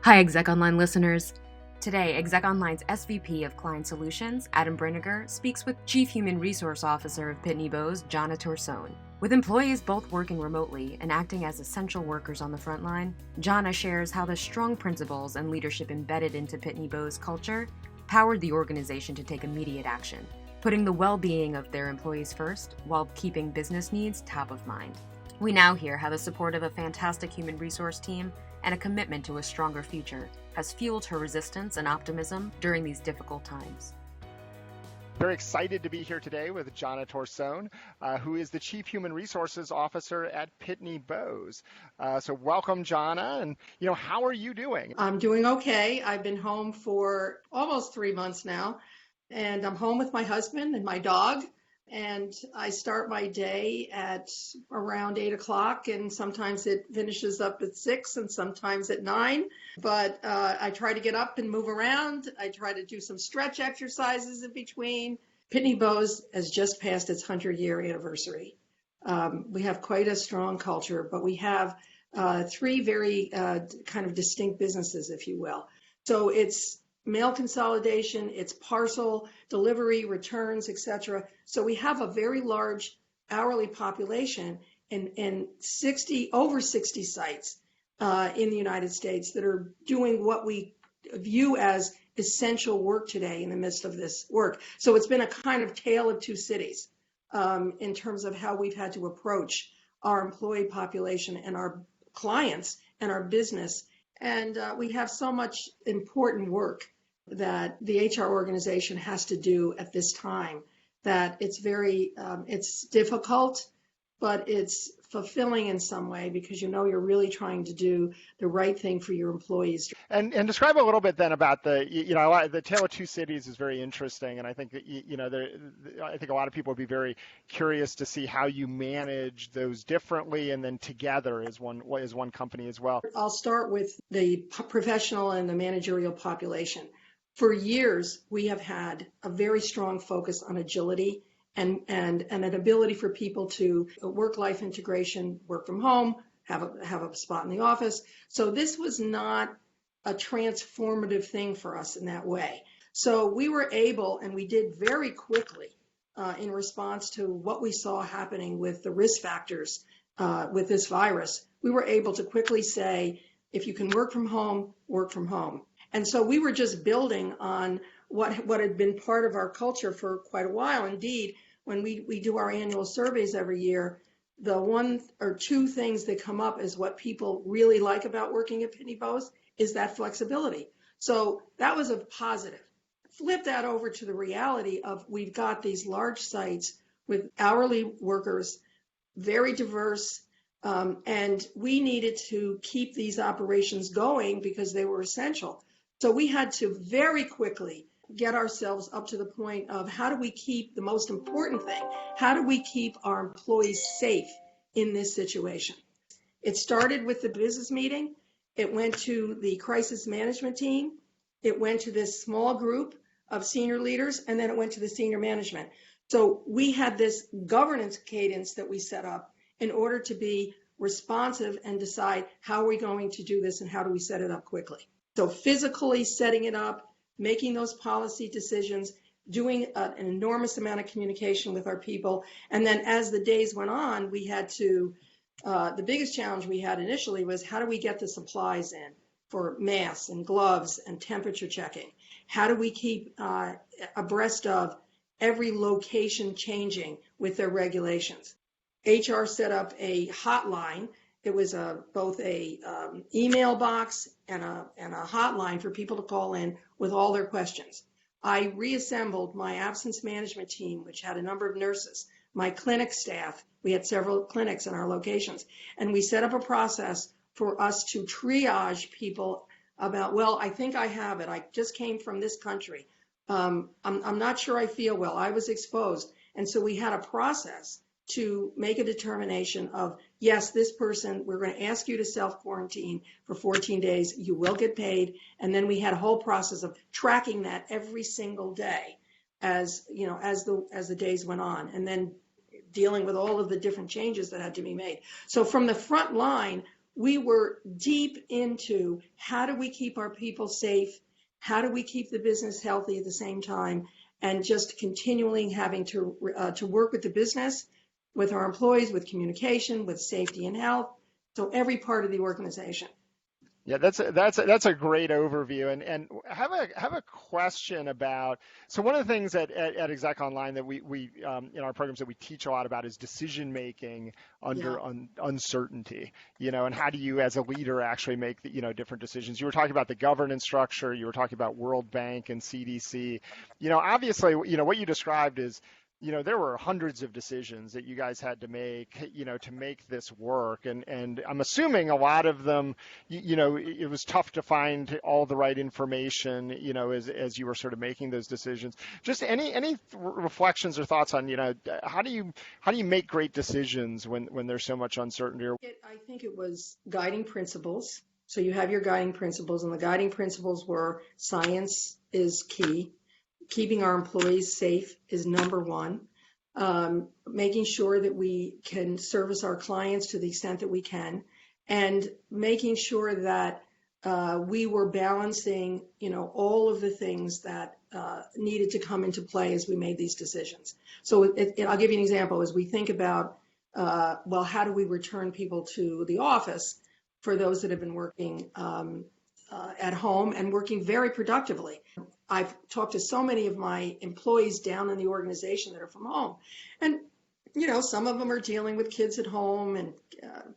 Hi, Exec Online listeners. Today, Exec Online's SVP of Client Solutions, Adam Briniger, speaks with Chief Human Resource Officer of Pitney Bowes, Jana Torsone. With employees both working remotely and acting as essential workers on the front line, Jana shares how the strong principles and leadership embedded into Pitney Bowes' culture powered the organization to take immediate action, putting the well-being of their employees first while keeping business needs top of mind. We now hear how the support of a fantastic human resource team and a commitment to a stronger future has fueled her resistance and optimism during these difficult times. Very excited to be here today with Jana Torsone, who is the Chief Human Resources Officer at Pitney Bowes. So welcome, Jana. And, how are you doing? I'm doing okay. I've been home for almost 3 months now, and I'm home with my husband and my dog. And I start my day at around 8 o'clock, and sometimes it finishes up at 6 and sometimes at 9. But I try to get up and move around. I try to do some stretch exercises in between. Pitney Bowes has just passed its 100-year anniversary. We have quite a strong culture, but we have three very kind of distinct businesses, if you will. So it's mail consolidation, it's parcel delivery, returns, etc. So we have a very large hourly population and over 60 sites in the United States that are doing what we view as essential work today in the midst of this work. So it's been a kind of tale of two cities in terms of how we've had to approach our employee population and our clients and our business. And we have so much important work that the HR organization has to do at this time that it's it's difficult, but it's fulfilling in some way because you're really trying to do the right thing for your employees. And describe a little bit then about the Tale of Two Cities is very interesting, and I think that I think a lot of people would be very curious to see how you manage those differently and then together as one company as well. I'll start with the professional and the managerial population. For years, we have had a very strong focus on agility and an ability for people to work-life integration, work from home, have a spot in the office. So this was not a transformative thing for us in that way. So we were able, and we did very quickly in response to what we saw happening with the risk factors with this virus, we were able to quickly say, if you can work from home, work from home. And so we were just building on what had been part of our culture for quite a while. Indeed, when we do our annual surveys every year, the one or two things that come up is what people really like about working at Pitney Bowes is that flexibility. So that was a positive. Flip that over to the reality of we've got these large sites with hourly workers, very diverse, and we needed to keep these operations going because they were essential. So we had to very quickly get ourselves up to the point of how do we keep the most important thing? How do we keep our employees safe in this situation? It started with the business meeting. It went to the crisis management team. It went to this small group of senior leaders, and then it went to the senior management. So we had this governance cadence that we set up in order to be responsive and decide how are we going to do this and how do we set it up quickly. So physically setting it up, making those policy decisions, doing an enormous amount of communication with our people. And then as the days went on, we had to, the biggest challenge we had initially was how do we get the supplies in for masks and gloves and temperature checking? How do we keep abreast of every location changing with their regulations? HR set up a hotline. It was both a email box and a hotline for people to call in with all their questions. I reassembled my absence management team, which had a number of nurses, my clinic staff. We had several clinics in our locations, and we set up a process for us to triage people about, well, I think I have it. I just came from this country. I'm not sure I feel well. I was exposed. And so we had a process to make a determination of, yes, this person, we're going to ask you to self-quarantine for 14 days. You will get paid. And then we had a whole process of tracking that every single day as the days went on, and then dealing with all of the different changes that had to be made. So from the front line, we were deep into how do we keep our people safe? How do we keep the business healthy at the same time? And just continually having to work with the business, with our employees, with communication, with safety and health. So every part of the organization. Yeah, that's a great overview, and have a question about. So one of the things at Exec Online that we in our programs that we teach a lot about is decision making under uncertainty, and how do you as a leader actually make different decisions. You were talking about the governance structure, you were talking about World Bank and CDC. Obviously, what you described is, there were hundreds of decisions that you guys had to make, to make this work. And I'm assuming a lot of them, it was tough to find all the right information, as you were sort of making those decisions. Just any reflections or thoughts on, how do you make great decisions when there's so much uncertainty? I think it was guiding principles. So you have your guiding principles, and the guiding principles were science is key. Keeping our employees safe is number one. Making sure that we can service our clients to the extent that we can, and making sure that we were balancing, all of the things that needed to come into play as we made these decisions. So I'll give you an example. As we think about, how do we return people to the office for those that have been working at home and working very productively? I've talked to so many of my employees down in the organization that are from home. And, some of them are dealing with kids at home and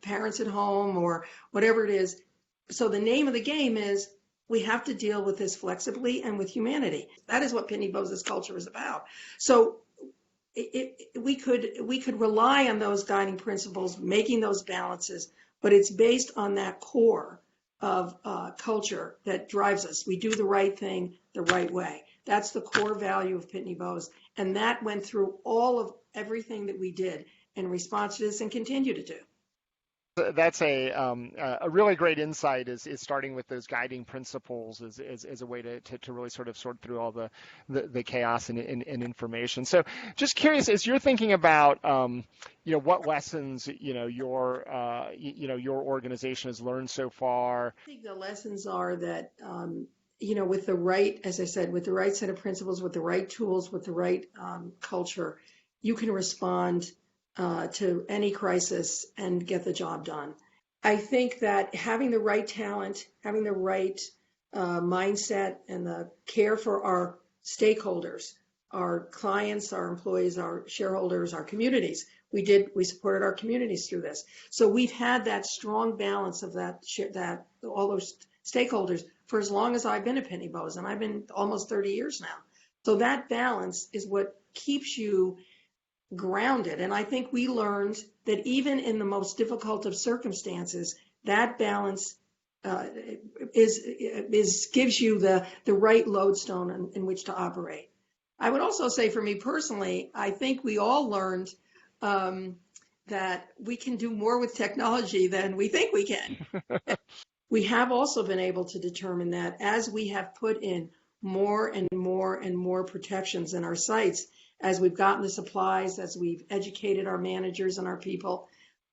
parents at home or whatever it is. So the name of the game is we have to deal with this flexibly and with humanity. That is what Pitney Bowes' culture is about. So we could rely on those guiding principles, making those balances, but it's based on that core of culture that drives us. We do the right thing the right way. That's the core value of Pitney Bowes, and that went through all of everything that we did in response to this and continue to do. That's a really great insight, is starting with those guiding principles as a way to really sort of sort through all the chaos and information. So just curious, as you're thinking about what lessons your organization has learned so far. I think the lessons are that with the right, as I said, with the right set of principles, with the right tools, with the right culture, you can respond to any crisis and get the job done. I think that having the right talent, having the right mindset, and the care for our stakeholders, our clients, our employees, our shareholders, our communities. We supported our communities through this. So we've had that strong balance of that all those stakeholders for as long as I've been at Pitney Bowes, and I've been almost 30 years now. So that balance is what keeps you grounded. And I think we learned that even in the most difficult of circumstances, that balance gives you the right lodestone in which to operate. I would also say, for me personally, I think we all learned that we can do more with technology than we think we can. We have also been able to determine that as we have put in more and more and more protections in our sites, as we've gotten the supplies, as we've educated our managers and our people,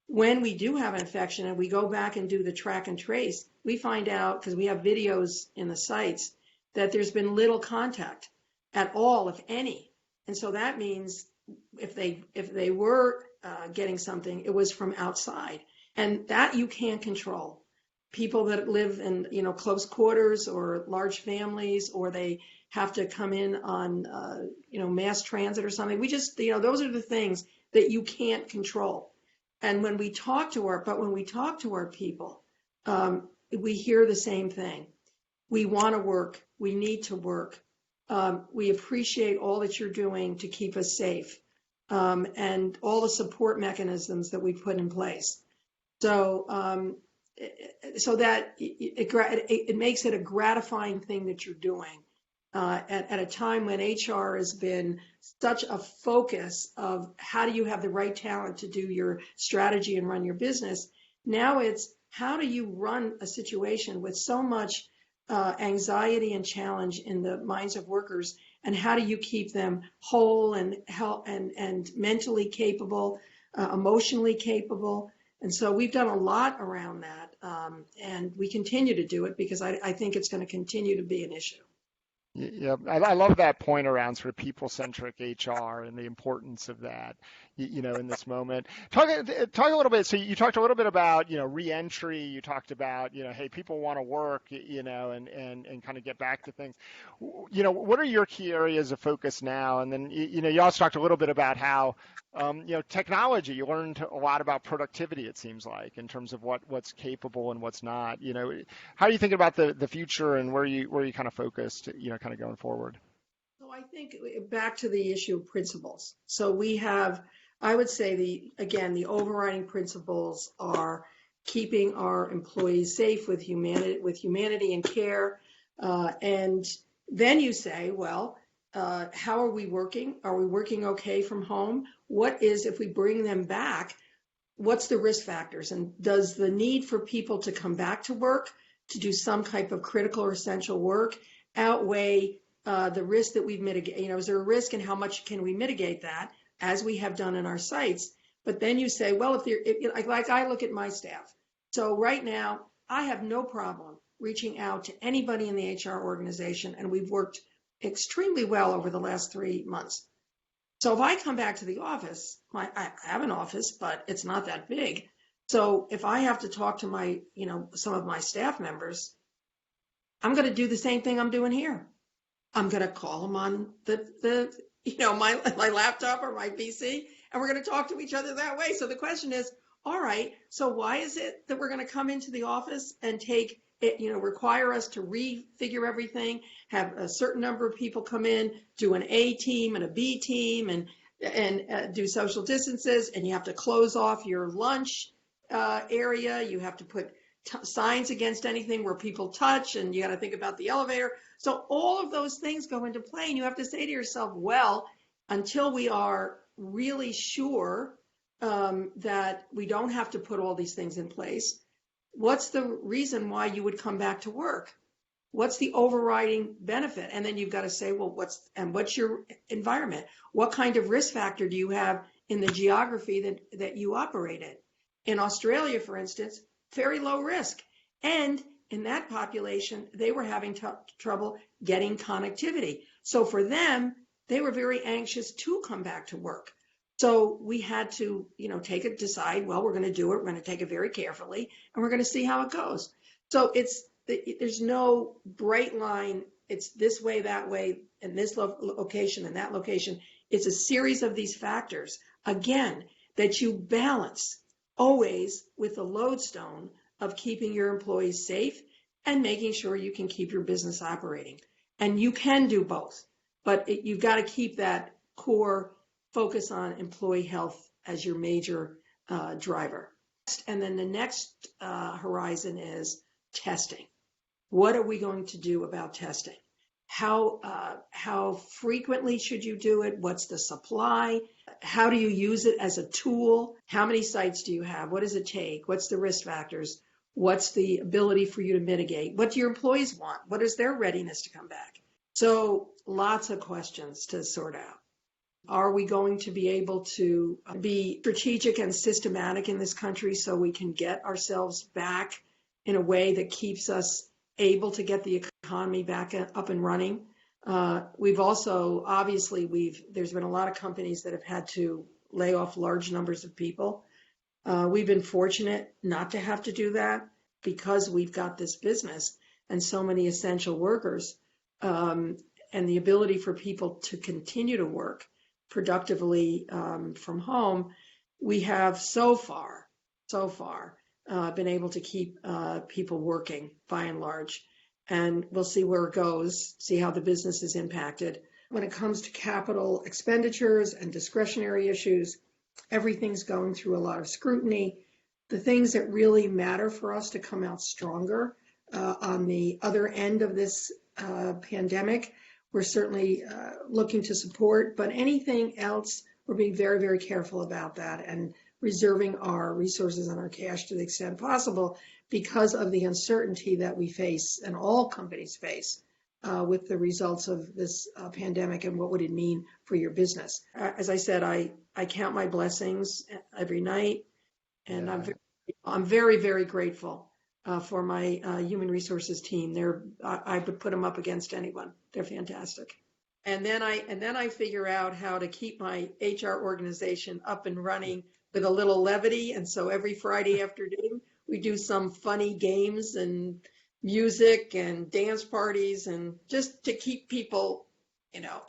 when we do have an infection and we go back and do the track and trace, we find out, because we have videos in the sites, that there's been little contact at all, if any. And so that means if they were getting something, it was from outside. And that you can't control. People that live in close quarters or large families, or they have to come in on mass transit or something. We just those are the things that you can't control. And when we talk to our people, we hear the same thing. We want to work. We need to work. We appreciate all that you're doing to keep us safe, and all the support mechanisms that we put in place. So that it makes it a gratifying thing that you're doing at a time when HR has been such a focus of how do you have the right talent to do your strategy and run your business. Now it's how do you run a situation with so much anxiety and challenge in the minds of workers, and how do you keep them whole and mentally capable, emotionally capable. And so we've done a lot around that. And we continue to do it because I think it's going to continue to be an issue. Yeah, I love that point around sort of people-centric HR and the importance of that, in this moment. Talk a little bit. So you talked a little bit about, reentry. You talked about, hey, people want to work, and kind of get back to things. What are your key areas of focus now? And then, you also talked a little bit about how, technology. You learned a lot about productivity, it seems like, in terms of what's capable and what's not. How are you thinking about the future and where you kind of focused, kind of going forward? So I think back to the issue of principles. So we have, I would say the overriding principles are keeping our employees safe with humanity and care. And then you say, well, how are we working? Are we working okay from home? What is, if we bring them back, what's the risk factors? And does the need for people to come back to work, to do some type of critical or essential work, outweigh the risk that we've mitigated? Is there a risk, and how much can we mitigate that, as we have done in our sites? But then you say, well, like I look at my staff. So right now, I have no problem reaching out to anybody in the HR organization, and we've worked extremely well over the last 3 months. So if I come back to the office, I have an office, but it's not that big. So if I have to talk to some of my staff members, I'm going to do the same thing I'm doing here. I'm going to call them on my laptop or my PC, and we're going to talk to each other that way. So the question is, all right, so why is it that we're going to come into the office and take it, require us to refigure everything, have a certain number of people come in, do an A team and a B team, and do social distances, and you have to close off your lunch area. You have to put signs against anything where people touch, and you got to think about the elevator. So all of those things go into play, and you have to say to yourself, well, until we are really sure that we don't have to put all these things in place, what's the reason why you would come back to work? What's the overriding benefit? And then you've got to say, well, what's your environment? What kind of risk factor do you have in the geography that you operate in? In Australia, for instance, very low risk. And in that population, they were having trouble getting connectivity. So for them, they were very anxious to come back to work. So we had to, decide, well, we're going to do it. We're going to take it very carefully, and we're going to see how it goes. So there's no bright line. It's this way, that way, and this location and that location. It's a series of these factors, again, that you balance always with the lodestone of keeping your employees safe and making sure you can keep your business operating. And you can do both, but you've got to keep that core focus on employee health as your major driver. And then the next horizon is testing. What are we going to do about testing? How frequently should you do it? What's the supply? How do you use it as a tool? How many sites do you have? What does it take? What's the risk factors? What's the ability for you to mitigate? What do your employees want? What is their readiness to come back? So lots of questions to sort out. Are we going to be able to be strategic and systematic in this country so we can get ourselves back in a way that keeps us able to get the economy back up and running? We've also, obviously, there's been a lot of companies that have had to lay off large numbers of people. We've been fortunate not to have to do that because we've got this business and so many essential workers, and the ability for people to continue to work productively from home. We have so far been able to keep people working by and large, and we'll see where it goes, see how the business is impacted. When it comes to capital expenditures and discretionary issues, everything's going through a lot of scrutiny. The things that really matter for us to come out stronger on the other end of this pandemic, we're certainly looking to support, but anything else, we're being very, very careful about that and reserving our resources and our cash to the extent possible because of the uncertainty that we face and all companies face with the results of this pandemic and what would it mean for your business. As I said, I count my blessings every night, and I'm very, very grateful for my human resources team. I would put them up against anyone. They're fantastic. And then I figure out how to keep my HR organization up and running with a little levity. And so every Friday afternoon, we do some funny games and music and dance parties, and just to keep people,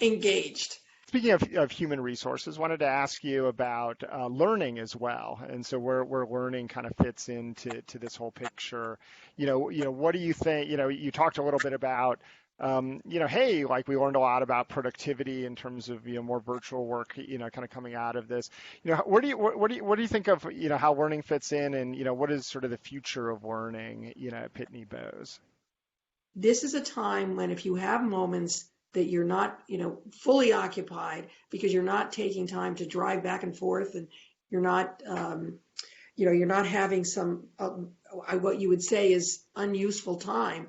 engaged. Speaking of human resources, wanted to ask you about learning as well, and so where learning kind of fits into this whole picture. What do you think? You talked a little bit about, hey, like we learned a lot about productivity in terms of more virtual work, kind of coming out of this. What do you think of how learning fits in, and what is sort of the future of learning at Pitney Bowes? This is a time when, if you have moments that you're not, fully occupied because you're not taking time to drive back and forth, and you're not, you're not having some, what you would say is unuseful time,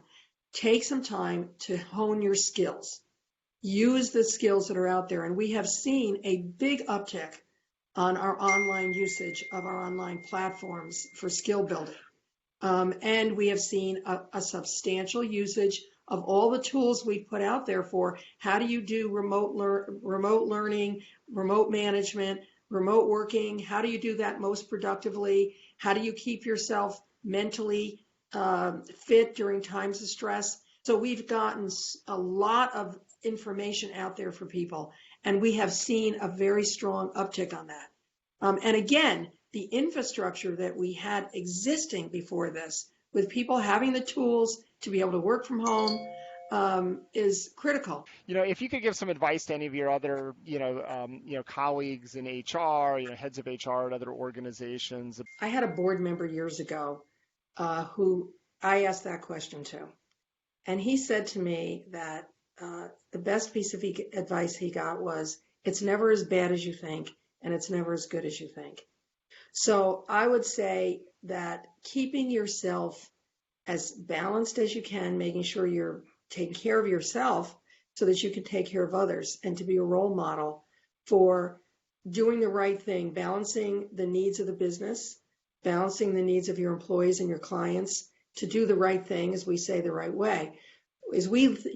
take some time to hone your skills. Use the skills that are out there. And we have seen a big uptick on our online usage of our online platforms for skill building. And we have seen a substantial usage of all the tools we put out there for how do you do remote learning, remote management, remote working. How do you do that most productively? How do you keep yourself mentally fit during times of stress? So we've gotten a lot of information out there for people, and we have seen a very strong uptick on that. And again, the infrastructure that we had existing before this, with people having the tools to be able to work from home, is critical. If you could give some advice to any of your other, colleagues in HR, heads of HR at other organizations. I had a board member years ago who I asked that question to, and he said to me that the best piece of advice he got was, it's never as bad as you think, and it's never as good as you think. So I would say that keeping yourself as balanced as you can, making sure you're taking care of yourself so that you can take care of others, and to be a role model for doing the right thing, balancing the needs of the business, balancing the needs of your employees and your clients, to do the right thing, as we say, the right way.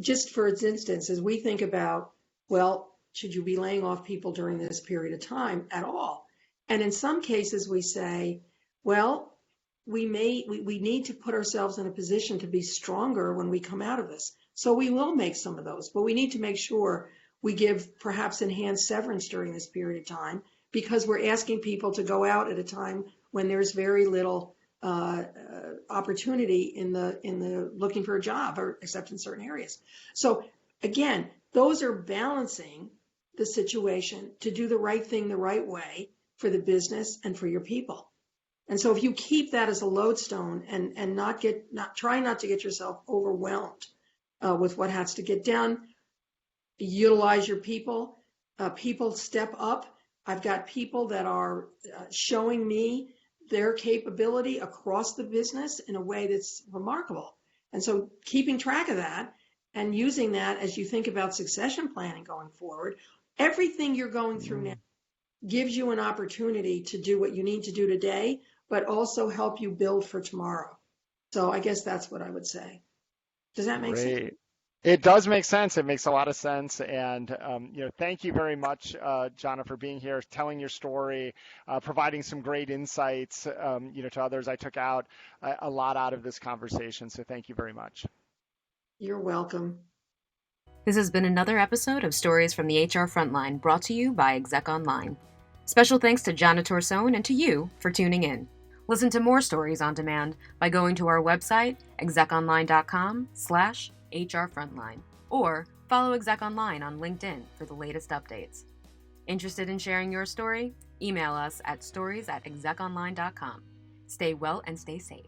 Just for instance, as we think about, well, should you be laying off people during this period of time at all? And in some cases we say, well, we need to put ourselves in a position to be stronger when we come out of this. So we will make some of those, but we need to make sure we give perhaps enhanced severance during this period of time, because we're asking people to go out at a time when there's very little opportunity in the looking for a job, or except in certain areas. So again, those are balancing the situation to do the right thing the right way for the business and for your people. And so if you keep that as a lodestone, and try not to get yourself overwhelmed with what has to get done, utilize your people. People step up. I've got people that are showing me their capability across the business in a way that's remarkable. And so keeping track of that and using that as you think about succession planning going forward, everything you're going through now gives you an opportunity to do what you need to do today, but also help you build for tomorrow. So I guess that's what I would say. Does that make sense? It does make sense. It makes a lot of sense. And, thank you very much, Jana, for being here, telling your story, providing some great insights, to others. I took out a lot out of this conversation. So thank you very much. You're welcome. This has been another episode of Stories from the HR Frontline, brought to you by Exec Online. Special thanks to Jana Torson and to you for tuning in. Listen to more stories on demand by going to our website, execonline.com/HR Frontline, or follow Exec Online on LinkedIn for the latest updates. Interested in sharing your story? Email us at stories@execonline.com. Stay well and stay safe.